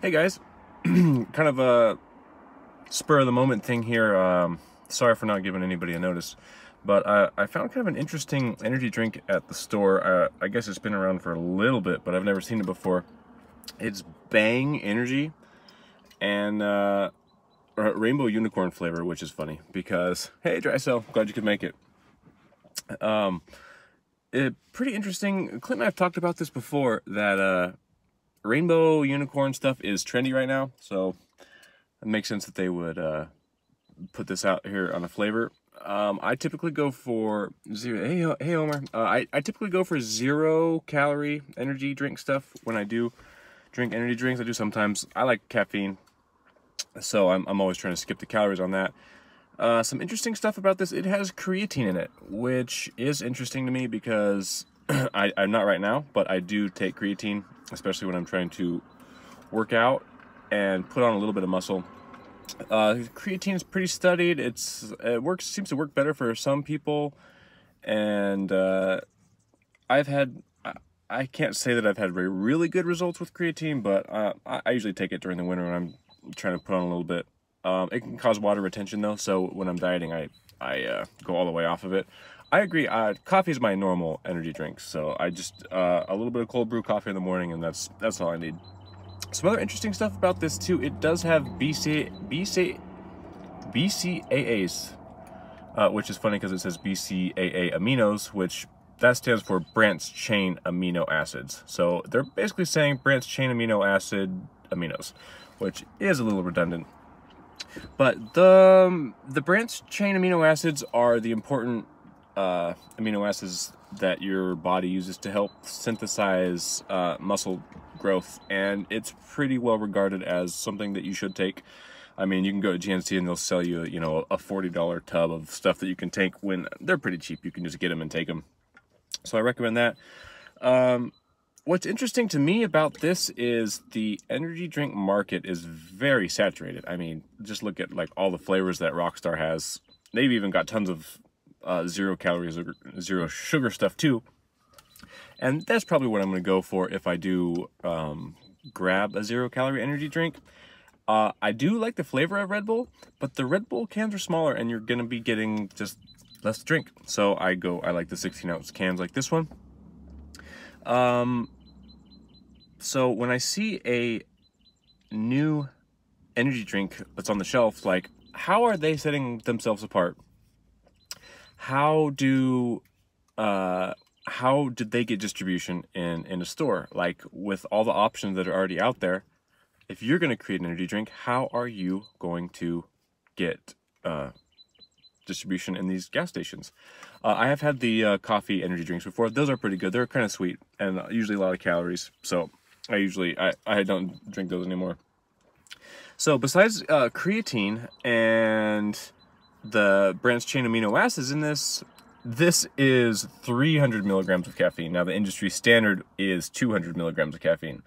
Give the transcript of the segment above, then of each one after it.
Hey guys, kind of a spur of the moment thing here. Sorry for not giving anybody a notice, but I found kind of an interesting energy drink at the store. I guess it's been around for a little bit, but I've never seen it before. It's Bang Energy and Rainbow Unicorn flavor, which is funny because, hey, dry cell, glad you could make it. Pretty interesting. Clint and I have talked about this before, that Rainbow Unicorn stuff is trendy right now, so it makes sense that they would put this out here on a flavor. I typically go for zero. Hey Homer. I typically go for 0-calorie energy drink stuff when I do drink energy drinks. I do sometimes. I like caffeine, so I'm always trying to skip the calories on that. Some interesting stuff about this. It has creatine in it, which is interesting to me because I'm not right now, but I do take creatine, especially when I'm trying to work out and put on a little bit of muscle. Creatine is pretty studied. It seems to work better for some people, and I can't say that I've had really good results with creatine, but I usually take it during the winter when I'm trying to put on a little bit. It can cause water retention though, so when I'm dieting, I go all the way off of it. I agree. Coffee is my normal energy drink, so I just a little bit of cold brew coffee in the morning, and that's all I need. Some other interesting stuff about this too. It does have BCAAs, which is funny because it says BCAA aminos, which that stands for branched chain amino acids. So they're basically saying branched chain amino acid aminos, which is a little redundant. But the branched chain amino acids are the important amino acids that your body uses to help synthesize muscle growth, and it's pretty well regarded as something that you should take. I mean, you can go to GNC and they'll sell you, a $40 tub of stuff that you can take when they're pretty cheap. You can just get them and take them. So I recommend that. What's interesting to me about this is the energy drink market is very saturated. I mean, just look at like all the flavors that Rockstar has. They've even got tons of 0 calories or 0 sugar stuff too. And that's probably what I'm going to go for if I do grab a 0-calorie energy drink. I do like the flavor of Red Bull, but the Red Bull cans are smaller and you're going to be getting just less to drink. So I like the 16-ounce cans like this one. So when I see a new energy drink that's on the shelf, like, how are they setting themselves apart? How did they get distribution in a store? Like, with all the options that are already out there, if you're going to create an energy drink, how are you going to get distribution in these gas stations? I have had the coffee energy drinks before. Those are pretty good. They're kind of sweet and usually a lot of calories. So I don't drink those anymore. So besides creatine and the branched chain amino acids in this is 300 milligrams of caffeine. Now the industry standard is 200 milligrams of caffeine.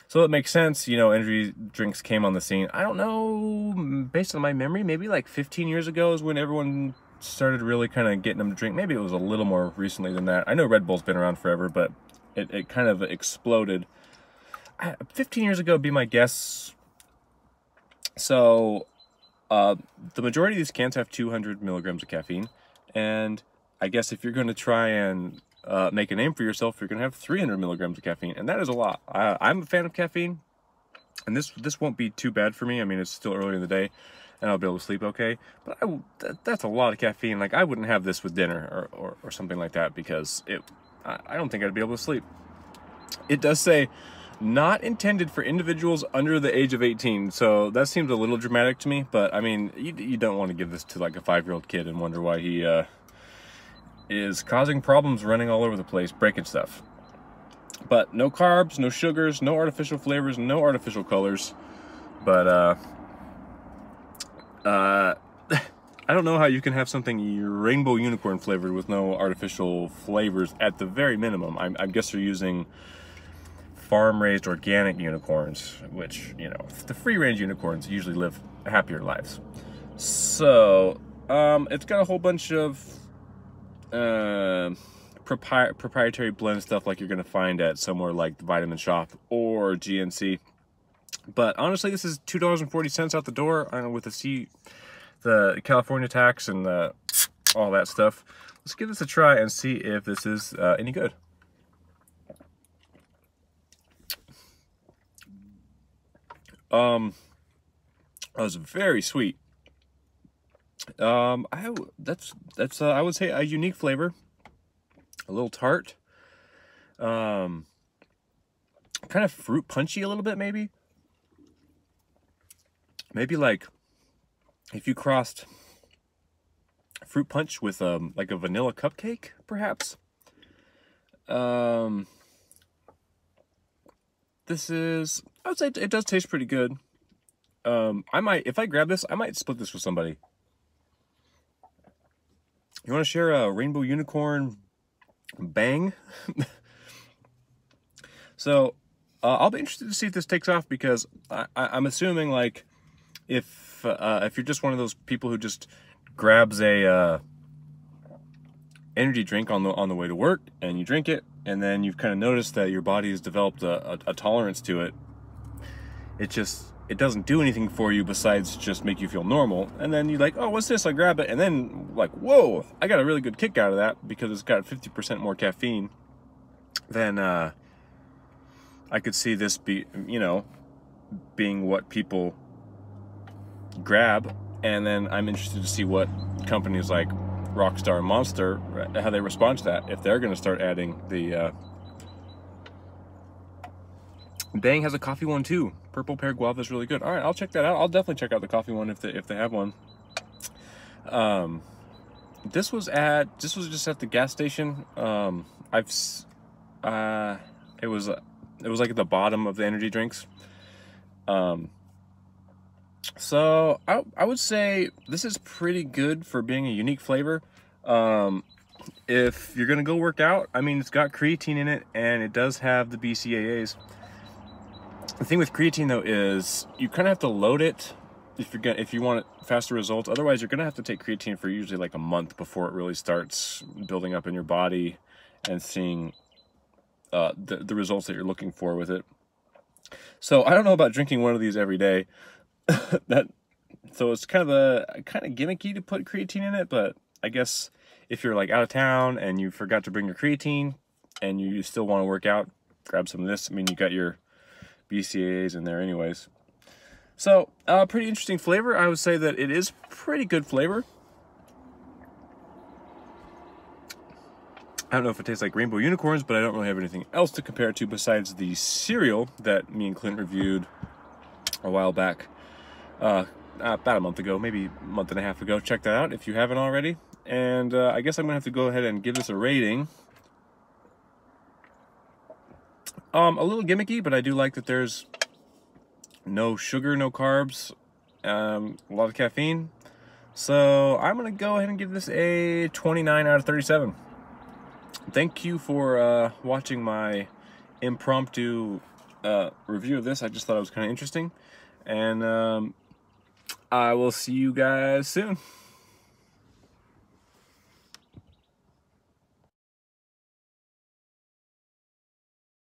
So it makes sense, energy drinks came on the scene. I don't know, based on my memory, maybe like 15 years ago is when everyone started really kind of getting them to drink. Maybe it was a little more recently than that. I know Red Bull's been around forever, but it kind of exploded. 15 years ago would be my guess. So the majority of these cans have 200 milligrams of caffeine, and I guess if you're going to try and make a name for yourself, you're going to have 300 milligrams of caffeine, and that is a lot. I'm a fan of caffeine, and this won't be too bad for me. I mean, it's still early in the day, and I'll be able to sleep okay, but that's a lot of caffeine. Like, I wouldn't have this with dinner or something like that, because I don't think I'd be able to sleep. It does say not intended for individuals under the age of 18, so that seems a little dramatic to me, but I mean, you don't want to give this to like a 5-year-old kid and wonder why he is causing problems, running all over the place, breaking stuff. But no carbs, no sugars, no artificial flavors, no artificial colors. But I don't know how you can have something rainbow unicorn flavored with no artificial flavors at the very minimum. I guess they're using farm-raised organic unicorns, which, the free-range unicorns usually live happier lives. So it's got a whole bunch of proprietary blend stuff like you're going to find at somewhere like the Vitamin Shop or GNC. But honestly, this is $2.40 out the door with the California tax and all that stuff. Let's give this a try and see if this is any good. That was very sweet. That's I would say a unique flavor, a little tart, kind of fruit punchy a little bit, maybe like if you crossed fruit punch with like a vanilla cupcake, perhaps. This is, I would say it does taste pretty good. If I grab this, I might split this with somebody. You want to share a rainbow unicorn bang? So I'll be interested to see if this takes off, because I'm assuming, like, if you're just one of those people who just grabs a energy drink on the way to work and you drink it, and then you've kind of noticed that your body has developed a tolerance to it, it doesn't do anything for you besides just make you feel normal. And then you're like, oh, what's this? I grab it, and then like, whoa, I got a really good kick out of that because it's got 50% more caffeine. Then I could see this being what people grab. And then I'm interested to see what companies like Rockstar and Monster, how they respond to that, if they're going to start adding the Bang has a coffee one too. Purple pear guava is really good. All right, I'll check that out. I'll definitely check out the coffee one if they have one. This was just at the gas station. It was like at the bottom of the energy drinks. So I would say this is pretty good for being a unique flavor. If you're gonna go work out, I mean, it's got creatine in it and it does have the BCAAs. The thing with creatine though is you kind of have to load it if you want faster results. Otherwise, you're gonna have to take creatine for usually like a month before it really starts building up in your body and seeing the results that you're looking for with it. So I don't know about drinking one of these every day. So it's kind of gimmicky to put creatine in it, but I guess if you're like out of town and you forgot to bring your creatine and you still want to work out, grab some of this. I mean, you got your BCAAs in there anyways. So pretty interesting flavor. I would say that it is pretty good flavor. I don't know if it tastes like rainbow unicorns, but I don't really have anything else to compare it to besides the cereal that me and Clint reviewed a while back. About a month ago, maybe a month and a half ago. Check that out if you haven't already. And I guess I'm gonna have to go ahead and give this a rating. A little gimmicky, but I do like that there's no sugar, no carbs, a lot of caffeine. So I'm gonna go ahead and give this a 29 out of 37. Thank you for watching my impromptu review of this. I just thought it was kind of interesting. And I will see you guys soon.